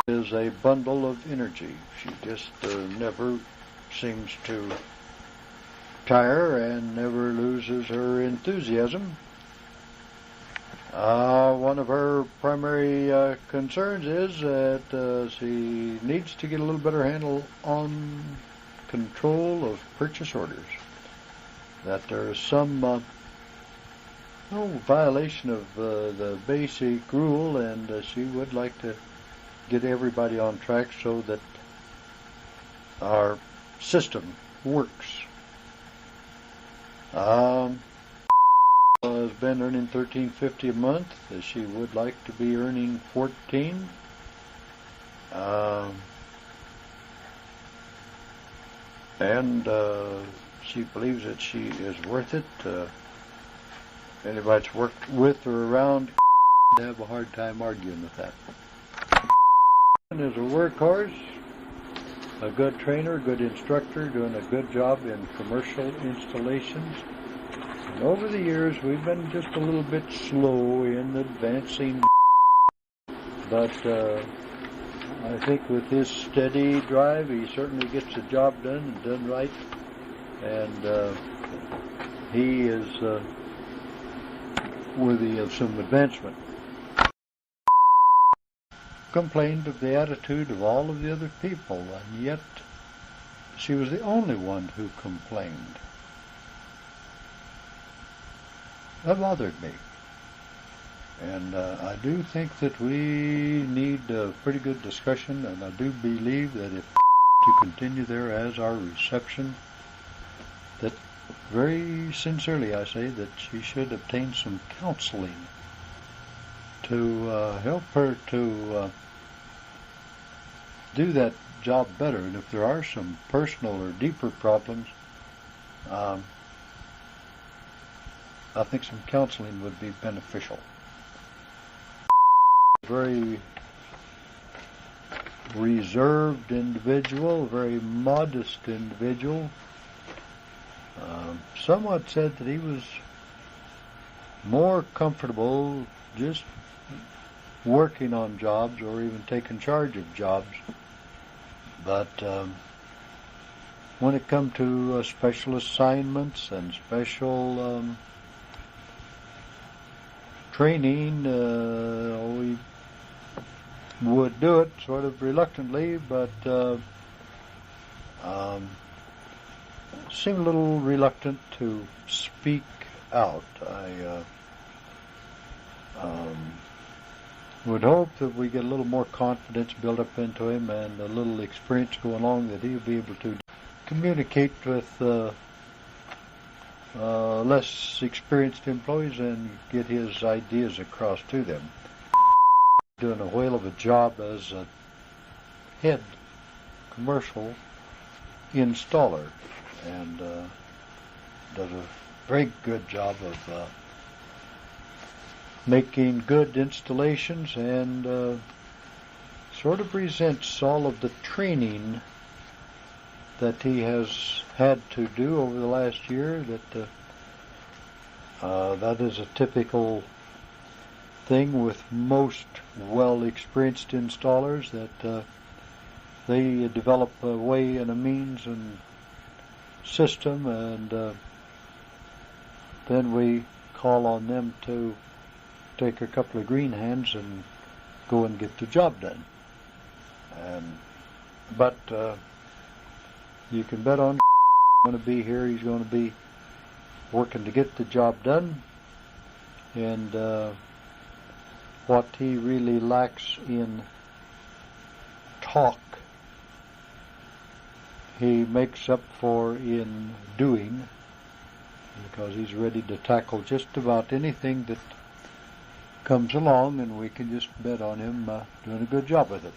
Is a bundle of energy. She just never seems to tire and never loses her enthusiasm. One of her primary concerns is that she needs to get a little better handle on control of purchase orders. That there is some violation of the basic rule, and she would like to get everybody on track so that our system works. Has been earning $13.50 a month. She would like to be earning $14. And she believes that she is worth it. Anybody that's worked with or around have a hard time arguing with that. Is a workhorse, a good trainer, good instructor, doing a good job in commercial installations. And over the years, we've been just a little bit slow in advancing, but I think with his steady drive, he certainly gets the job done and done right, and he is worthy of some advancement. Complained of the attitude of all of the other people, and yet she was the only one who complained. That bothered me. And I do think that we need a pretty good discussion, and I do believe that if to continue there as our reception, that very sincerely I say that she should obtain some counseling to help her to do that job better. And if there are some personal or deeper problems, I think some counseling would be beneficial. Very reserved individual, very modest individual. Somewhat said that he was more comfortable just working on jobs or even taking charge of jobs. But when it comes to special assignments and special training, we would do it sort of reluctantly, but seemed a little reluctant to speak out. I would hope that we get a little more confidence built up into him and a little experience going along, that he'll be able to communicate with less experienced employees and get his ideas across to them. Doing a whale of a job as a head commercial installer, and does a very good job of making good installations, and sort of resents all of the training that he has had to do over the last year. That is a typical thing with most well-experienced installers, that they develop a way and a means and system, and then we call on them to take a couple of green hands and go and get the job done. But you can bet on he's going to be here. He's going to be working to get the job done, and what he really lacks in talk, he makes up for in doing, because he's ready to tackle just about anything that comes along, and we can just bet on him doing a good job with it.